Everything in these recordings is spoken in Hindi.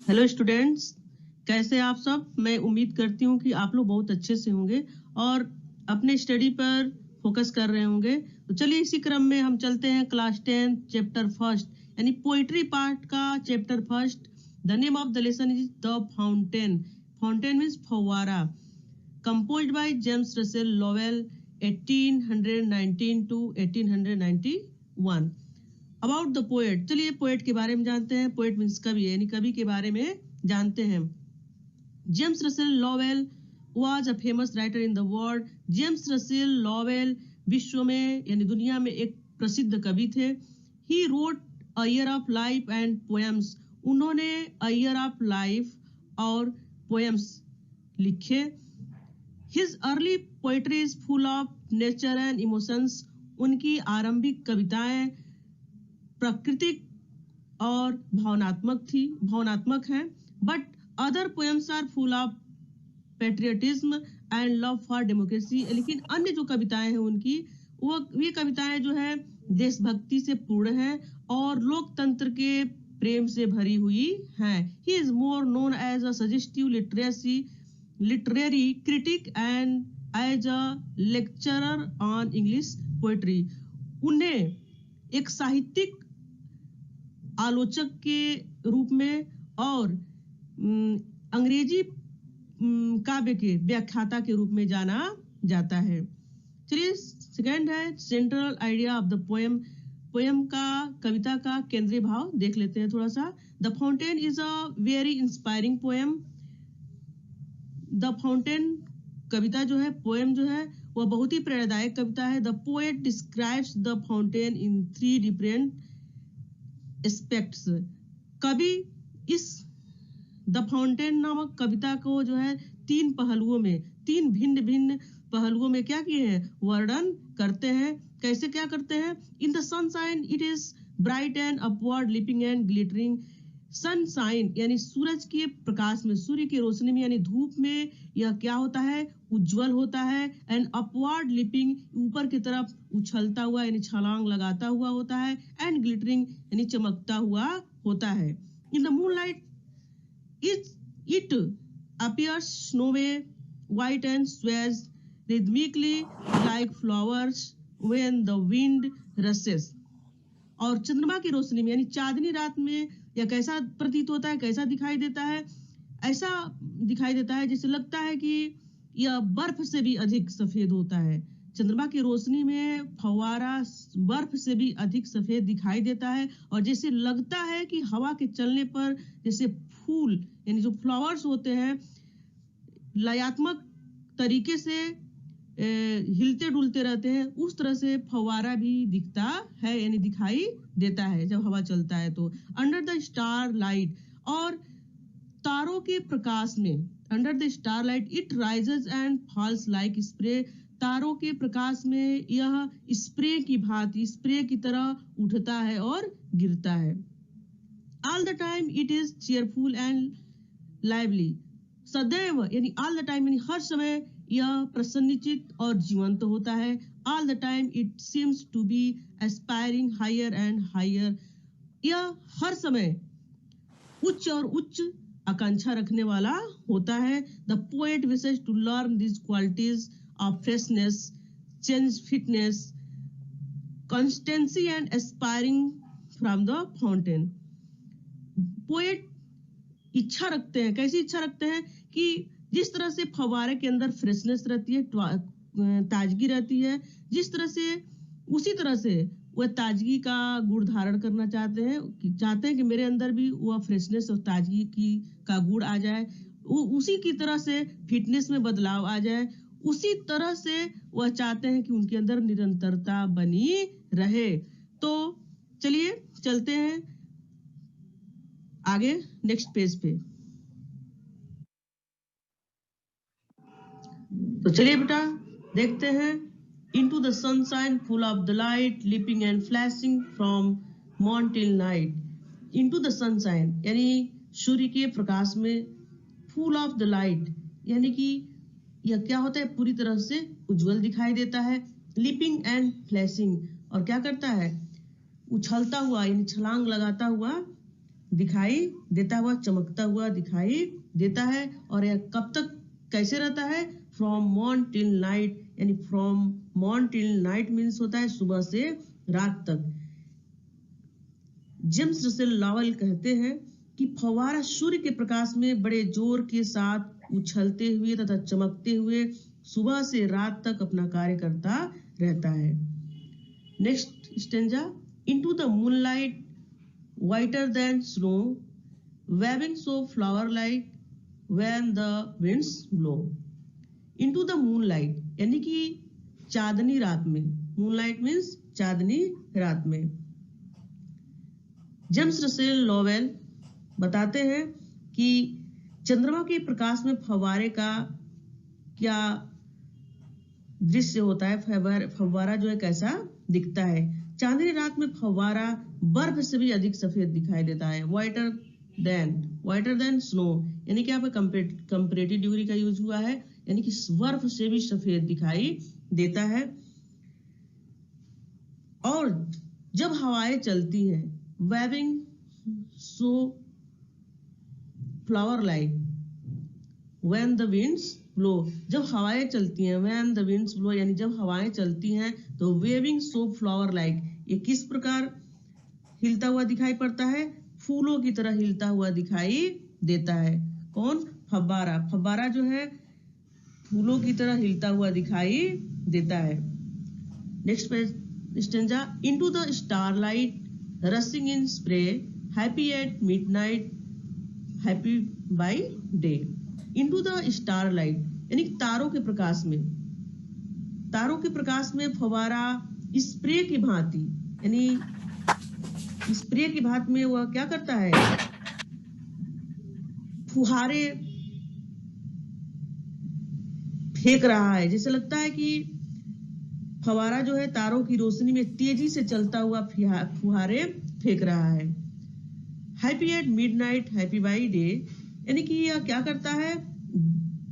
हेलो स्टूडेंट्स, कैसे आप सब। मैं उम्मीद करती हूँ कि आप लोग बहुत अच्छे से होंगे और अपने स्टडी पर फोकस कर रहे होंगे। तो चलिए इसी क्रम में हम चलते हैं क्लास 10 चैप्टर फर्स्ट यानी पोइट्री पार्ट का chapter first. The name of the lesson is the fountain. Fountain means फव्वारा। Composed by James Russell Lowell 1819 to 1891। About the poet, चलिए पोएट के बारे में जानते हैं। पोएट मीन्स कवि, यानी कवि के बारे में जानते हैं। James Russell Lowell was a famous writer in the world. जेम्स रसेल लोवेल विश्व में यानी दुनिया में एक प्रसिद्ध कवि थे। He wrote a year of life and poems. उन्होंने अ ईयर ऑफ लाइफ और पोएम्स लिखे। His early poetry is full of nature and emotions. उनकी आरंभिक कविताएं प्राकृतिक और भावनात्मक हैं। But other poems are full of patriotism and love for democracy. लेकिन अन्य जो कविताएं हैं उनकी, वो ये कविताएं जो है देशभक्ति से पूर्ण हैं और लोकतंत्र के प्रेम से भरी हुई हैं। He is more known as a suggestive literary critic and as a lecturer on English poetry. उन्हें एक साहित्यिक आलोचक के रूप में और अंग्रेजी काव्य के व्याख्याता के रूप में जाना जाता है। चलिए सेकंड है central idea of the poem. Poem का, कविता का केंद्रीय भाव देख लेते हैं थोड़ा सा। The fountain is a very inspiring poem. The fountain कविता जो है, पोएम जो है, वह बहुत ही प्रेरणादायक कविता है। The poet describes the fountain in 3 different aspects. कवि इस द फाउंटेन नामक कविता को जो है 3 पहलुओं में, 3 भिन्न भिन्न पहलुओं में क्या किए हैं, वर्णन करते हैं। कैसे क्या करते हैं? In the sunshine it is bright and upward leaping and glittering. Sunshine यानी सूरज के प्रकाश में, सूर्य की रोशनी में यानी धूप में यह क्या होता है, उज्जवल होता है। एंड अपवर्ड लिपिंग, ऊपर की तरफ उछलता हुआ यानी छलांग लगाता हुआ होता है। एंड ग्लिटरिंग यानी चमकता हुआ होता है। In the moonlight it appears snowy white and sways rhythmically like flowers when the wind rushes। और चंद्रमा की रोशनी में यानी चांदनी रात में यह कैसा प्रतीत होता है, कैसा दिखाई देता है? ऐसा दिखाई देता है जैसे लगता है कि यह बर्फ से भी अधिक सफेद होता है। चंद्रमा की रोशनी में फव्वारा बर्फ से भी अधिक सफेद दिखाई देता है और जैसे लगता है कि हवा के चलने पर जैसे फूल यानी जो फ्लावर्स होते हैं लयात्मक तरीके से हिलते डुलते रहते हैं, उस तरह से फव्वारा भी दिखता है यानी दिखाई देता है जब हवा चलता है तो। अंडर द स्टार लाइट, और तारों के प्रकाश में, under the starlight it rises and falls like spray. तारों के प्रकाश में यह स्प्रे की भांति, स्प्रे की तरह उठता है और गिरता है। All the time it is cheerful and lively. सदैव यानी ऑल द टाइम यानी हर समय यह प्रसन्नचित्त और जीवंत होता है। All the time it seems to be aspiring higher and higher. यह हर समय उच्च और उच्च आकांक्षा रखने वाला होता है। The poet wishes to learn this qualities of freshness, change, fitness, constancy and aspiring from the fountain. Poet इच्छा रखते हैं, कैसी इच्छा रखते हैं कि जिस तरह से फव्वारे के अंदर फ्रेशनेस रहती है, ताजगी रहती है, जिस तरह से, उसी तरह से वह ताजगी का गुण धारण करना चाहते हैं कि मेरे अंदर भी वह फ्रेशनेस और ताजगी का गुण आ जाए। उसी की तरह से फिटनेस में बदलाव आ जाए। उसी तरह से वह चाहते हैं कि उनके अंदर निरंतरता बनी रहे। तो चलिए चलते हैं आगे नेक्स्ट पेज पे। तो चलिए बेटा देखते हैं। Into the sunshine full of the light leaping and flashing from morn till night। Into the sunshine यानी सूर्य के प्रकाश में, full of the light यानी कि यह क्या होता है, पूरी तरह से उज्जवल दिखाई देता है। leaping and flashing, और क्या करता है, उछलता हुआ यानी छलांग लगाता हुआ दिखाई देता हुआ, चमकता हुआ दिखाई देता है। और यह कब तक कैसे रहता है? फ्रॉम मॉर्न टिल नाइट, यानी from morn till night means होता है सुबह से रात तक। जेम्स रसेल लॉवेल कहते हैं कि फव्वारा सूर्य के प्रकाश में बड़े जोर के साथ उछलते हुए तथा चमकते हुए सुबह से रात तक अपना कार्य करता रहता है। Next stanza, into the moonlight whiter than snow, waving so flower like when the winds blow. Into the moonlight, यानी कि चांदनी रात में। मूनलाइट मीन्स चांदनी रात में। जेम्स रसेल लॉवेल बताते हैं कि चंद्रमा के प्रकाश में फव्वारे का क्या दृश्य होता है, फव्वारा जो है कैसा दिखता है। चांदनी रात में फव्वारा बर्फ से भी अधिक सफेद दिखाई देता है। वाइटर देन स्नो, यानी कि यहाँ पे कंपैरेटिव डिग्री का यूज हुआ है, यानी कि बर्फ से भी सफेद दिखाई देता है। और जब हवाएं चलती हैं, waving so flower like when the winds blow, जब हवाएं चलती हैं, व्हेन द विंड्स ब्लो, यानी जब हवाएं चलती हैं तो वेविंग सो फ्लावर लाइक, ये किस प्रकार हिलता हुआ दिखाई पड़ता है? फूलों की तरह हिलता हुआ दिखाई देता है। कौन? फव्वारा। फव्वारा जो है फूलों की तरह हिलता हुआ दिखाई देता है। Next stanza, into the starlight rushing in spray, happy at midnight, happy by day. Into the starlight, यानी तारों के प्रकाश में। तारों के प्रकाश में फव्वारा स्प्रे की भांति, यानी स्प्रे की भांति में वह क्या करता है? फुहारे फेंक रहा है। जैसे लगता है कि फव्वारा जो है तारों की रोशनी में तेजी से चलता हुआ फुहारे फेंक रहा है। Happy at midnight, happy by day, यानी कि यह क्या करता है?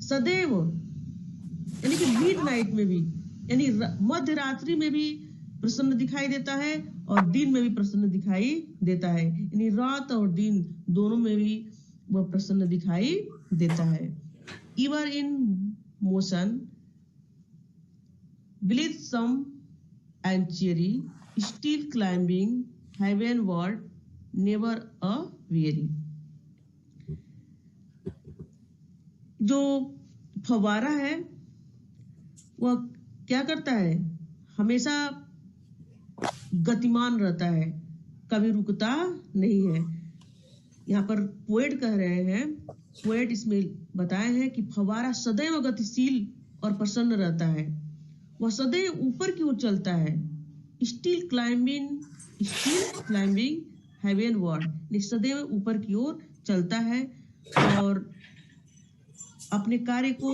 सदैव, यानी कि मिडनाइट में भी, यानी मध्य रात्रि में भी प्रसन्न दिखाई देता है और दिन में भी प्रसन्न दिखाई देता है। यानी रात और दिन दोनों में भी वह प्रसन्न दिखाई देता है। Ever in motion, blithesome and cheery, still climbing heavenward, never a weary. जो फव्वारा है वह क्या करता है? हमेशा गतिमान रहता है, कभी रुकता नहीं है। यहाँ पर पोएट कह रहे हैं, पोएट इसमें बताए हैं कि फव्वारा सदैव गतिशील और प्रसन्न रहता है। वह सदैव ऊपर की ओर चलता है। स्टिल क्लाइंबिंग हेवेनवर्ड, सदैव ऊपर की ओर चलता है और अपने कार्य को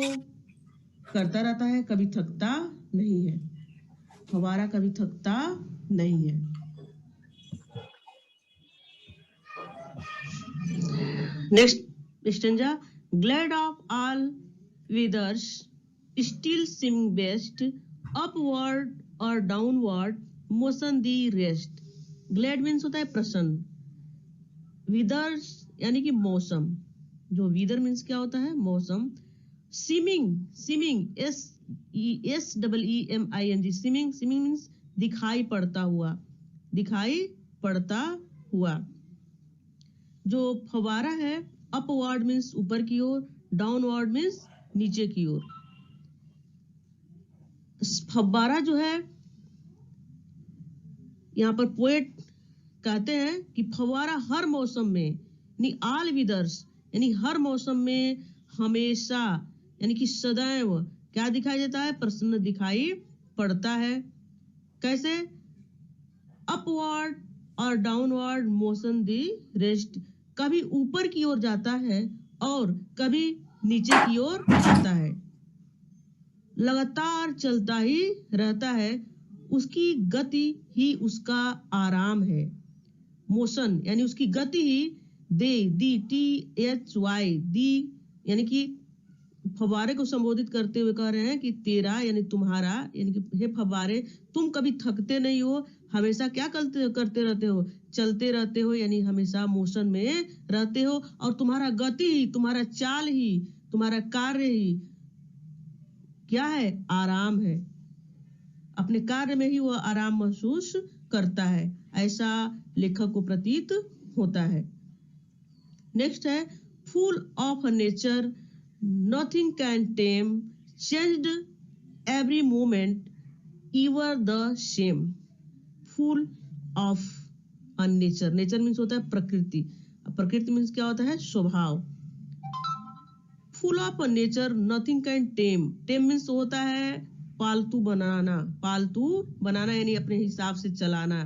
करता रहता है, कभी थकता नहीं है। फव्वारा कभी थकता नहीं है। Next stanza, glad of all weathers, still seeming best, upward or downward motion the rest. Glad means होता है प्रसन्न, weathers यानी कि मौसम, जो weather means क्या होता है? मौसम। seeming seeming means दिखाई पड़ता हुआ, दिखाई पड़ता हुआ। जो फव्वारा है अपवर्ड मीन्स ऊपर की ओर, डाउनवर्ड मीन्स नीचे की ओर। फव्वारा जो है, यहाँ पर पोएट कहते हैं कि फव्वारा हर मौसम में, यानी ऑल वेदर्स, यानी हर मौसम में हमेशा, यानी कि सदैव क्या दिखाई देता है? प्रसन्न दिखाई पड़ता है। कैसे? अपवर्ड और डाउनवर्ड मोशन दी रेस्ट, कभी ऊपर की ओर जाता है और कभी नीचे की ओर आता है, लगातार चलता ही रहता है, उसकी गति ही उसका आराम है। मोशन यानी उसकी गति ही दी, यानी कि फव्वारे को संबोधित करते हुए कह रहे हैं कि तेरा यानी तुम्हारा, यानी कि हे फव्वारे तुम कभी थकते नहीं हो, हमेशा क्या करते रहते हो, चलते रहते हो, यानी हमेशा मोशन में रहते हो, और तुम्हारा गति ही, तुम्हारा चाल ही, तुम्हारा कार्य ही क्या है, आराम है। अपने कार्य में ही वह आराम महसूस करता है, ऐसा लेखक को प्रतीत होता है। नेक्स्ट है full of nature, nothing can time, changed every moment, इवर the same. Full of nature, nature means होता है प्रकृति, प्रकृति मीन्स क्या होता है, स्वभाव। Full of nature, nothing can time, time means होता है पालतू बनाना, पालतू बनाना यानी अपने हिसाब से चलाना,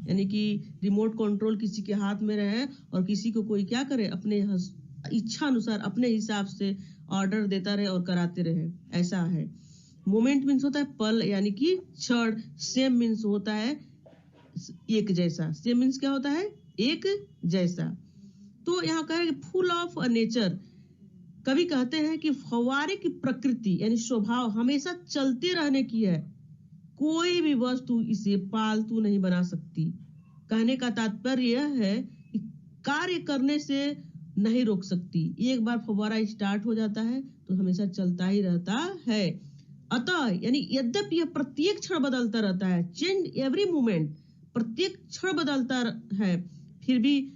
यानी कि रिमोट कंट्रोल किसी के हाथ में रहे और किसी को कोई क्या करे, अपने इच्छा अनुसार अपने हिसाब से ऑर्डर देता रहे और कराते रहे, ऐसा है। मोमेंट मीन्स होता है पल यानी कि क्षण। सेम मीन्स होता है एक जैसा, सेम मीन्स क्या होता है, एक जैसा। तो यहाँ कहे फुल ऑफ नेचर, कवि कहते हैं कि फव्वारे की प्रकृति यानी स्वभाव हमेशा चलते रहने की है, कोई भी वस्तु इसे पालतू नहीं बना सकती। कहने का तात्पर्य यह है कि कार्य करने से नहीं रोक सकती, एक बार फव्वारा स्टार्ट हो जाता है तो हमेशा चलता ही रहता है। अतः यानी यद्यपि यह प्रत्येक क्षण बदलता रहता है, चेंज एवरी मोमेंट, प्रत्येक क्षण बदलता है, फिर भी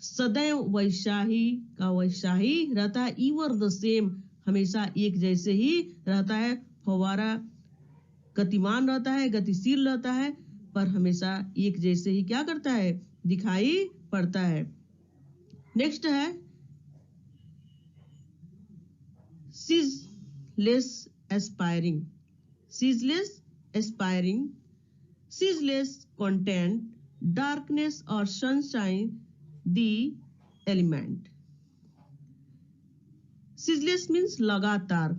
सदैव वैसा ही का वैसा ही रहता है। इवर द सेम, हमेशा एक जैसे ही रहता है। फव्वारा गतिमान रहता है, गतिशील रहता है, पर हमेशा एक जैसे ही क्या करता है, दिखाई पड़ता है। नेक्स्ट है ceaseless aspiring, ceaseless aspiring, ceaseless content, darkness or sunshine, the element. ceaseless means लगातार,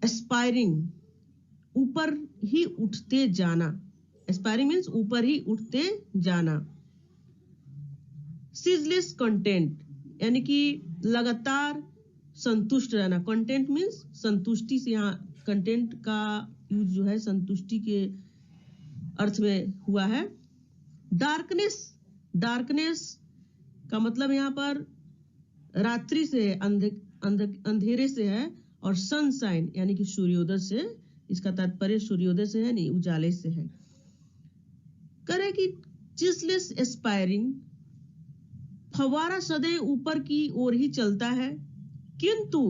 aspiring ऊपर ही उठते जाना, aspiring means ऊपर ही उठते जाना। ceaseless content यानी कि लगातार संतुष्ट रहना, कंटेंट मीन्स संतुष्टि से, यहाँ कंटेंट का यूज जो है संतुष्टि के अर्थ में हुआ है। डार्कनेस, डार्कनेस का मतलब यहाँ पर रात्रि से है, अंधेरे से है, और सनशाइन यानी कि सूर्योदय से, इसका तात्पर्य सूर्योदय से है नहीं, उजाले से है। करे कि ceaseless aspiring, फव्वारा सदैव ऊपर की ओर ही चलता है, किंतु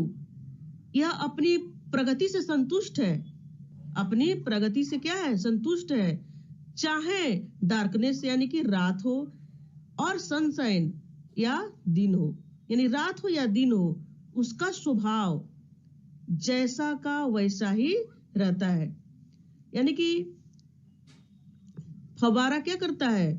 यह अपनी प्रगति से संतुष्ट है, अपनी प्रगति से क्या है, संतुष्ट है। चाहे डार्कनेस यानी कि रात हो और सनशाइन या दिन हो, यानी रात हो या दिन हो, उसका स्वभाव जैसा का वैसा ही रहता है। यानी कि फव्वारा क्या करता है,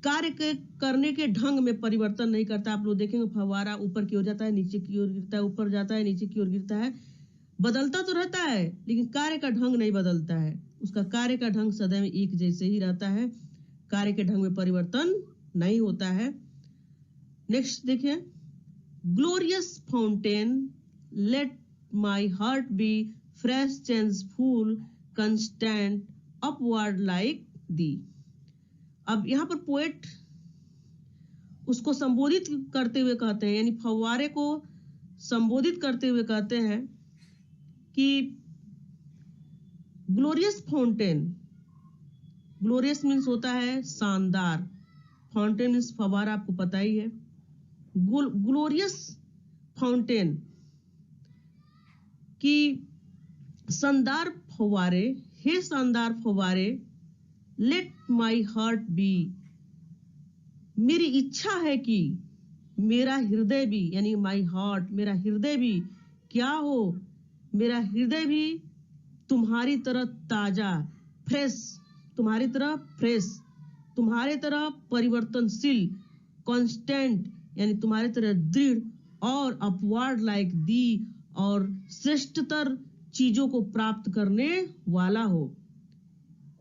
कार्य करने के ढंग में परिवर्तन नहीं करता। आप लोग देखेंगे फव्वारा ऊपर की ओर जाता है, नीचे की ओर गिरता है, ऊपर जाता है, नीचे की ओर गिरता है, बदलता तो रहता है लेकिन कार्य का ढंग नहीं बदलता है, उसका कार्य का ढंग सदैव एक जैसे ही रहता है, कार्य के ढंग में परिवर्तन नहीं होता है। नेक्स्ट देखिए, glorious fountain, let my heart be fresh changeful constant upward like thee. अब यहाँ पर पोएट उसको संबोधित करते हुए कहते हैं, यानी फव्वारे को संबोधित करते हुए कहते हैं कि ग्लोरियस फाउंटेन, ग्लोरियस मीन्स होता है शानदार, फाउंटेन मीन्स फव्वारा, आपको पता ही है। ग्लोरियस फाउंटेन की शानदार फव्वारे, हे शानदार फव्वारे, लेट माई हार्ट बी, मेरी इच्छा है कि मेरा हृदय भी, यानी माई हार्ट, मेरा हृदय भी क्या हो, मेरा हृदय भी तुम्हारी तरह ताजा, फ्रेश, तुम्हारी तरह फ्रेश, तुम्हारे तरह परिवर्तनशील, कांस्टेंट यानी तुम्हारी तरह दृढ़, और अपवर्ड लाइक दी, और श्रेष्ठतर चीजों को प्राप्त करने वाला हो।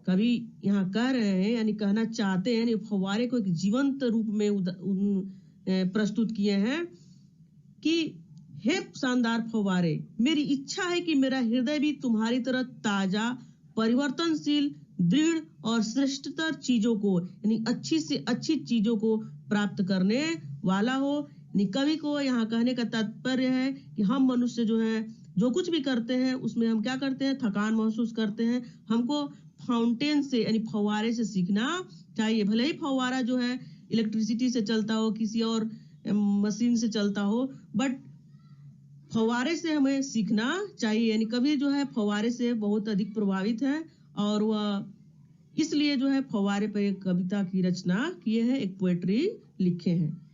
कवि यहाँ कह रहे हैं, यानी कहना चाहते हैं, यानी फव्वारे को एक जीवंत रूप में प्रस्तुत किए हैं कि हे शानदार फव्वारे, मेरी इच्छा है कि मेरा हृदय भी तुम्हारी तरह ताजा, परिवर्तनशील, दृढ़ और श्रेष्ठतर चीजों को, यानी अच्छी से अच्छी चीजों को प्राप्त करने वाला हो। यानी कवि को यहाँ कहने का तात्पर्य है कि हम मनुष्य जो है जो कुछ भी करते हैं उसमें हम क्या करते हैं, थकान महसूस करते हैं। हमको फाउंटेन से यानी फव्वारे से सीखना चाहिए। भले ही फव्वारा जो है इलेक्ट्रिसिटी से चलता हो, किसी और मशीन से चलता हो, बट फव्वारे से हमें सीखना चाहिए। यानी कवि जो है फव्वारे से बहुत अधिक प्रभावित है और वह इसलिए जो है फव्वारे पर एक कविता की रचना किए हैं, एक पोएट्री लिखे हैं।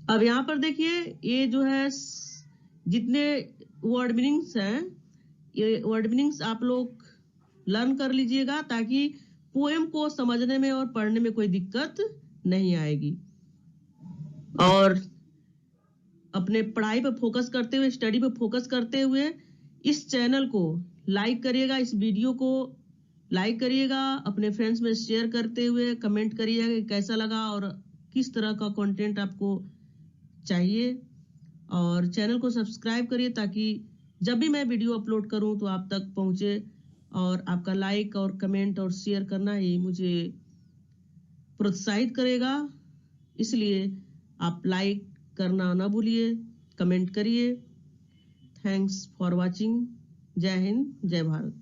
अब यहाँ पर देखिए, ये जो है जितने वर्ड मीनिंग्स हैं, ये वर्ड मीनिंग्स आप लोग लर्न कर लीजिएगा ताकि पोएम को समझने में और पढ़ने में कोई दिक्कत नहीं आएगी। और अपने पढ़ाई पर फोकस करते हुए, स्टडी पर फोकस करते हुए इस चैनल को लाइक करिएगा, इस वीडियो को लाइक करिएगा, अपने फ्रेंड्स में शेयर करते हुए कमेंट करिएगा कि कैसा लगा और किस तरह का कंटेंट आपको चाहिए। और चैनल को सब्सक्राइब करिए ताकि जब भी मैं वीडियो अपलोड करूं तो आप तक पहुंचे। और आपका लाइक और कमेंट और शेयर करना ही मुझे प्रोत्साहित करेगा, इसलिए आप लाइक करना ना भूलिए, कमेंट करिए। Thanks for watching. जय हिंद, जय भारत।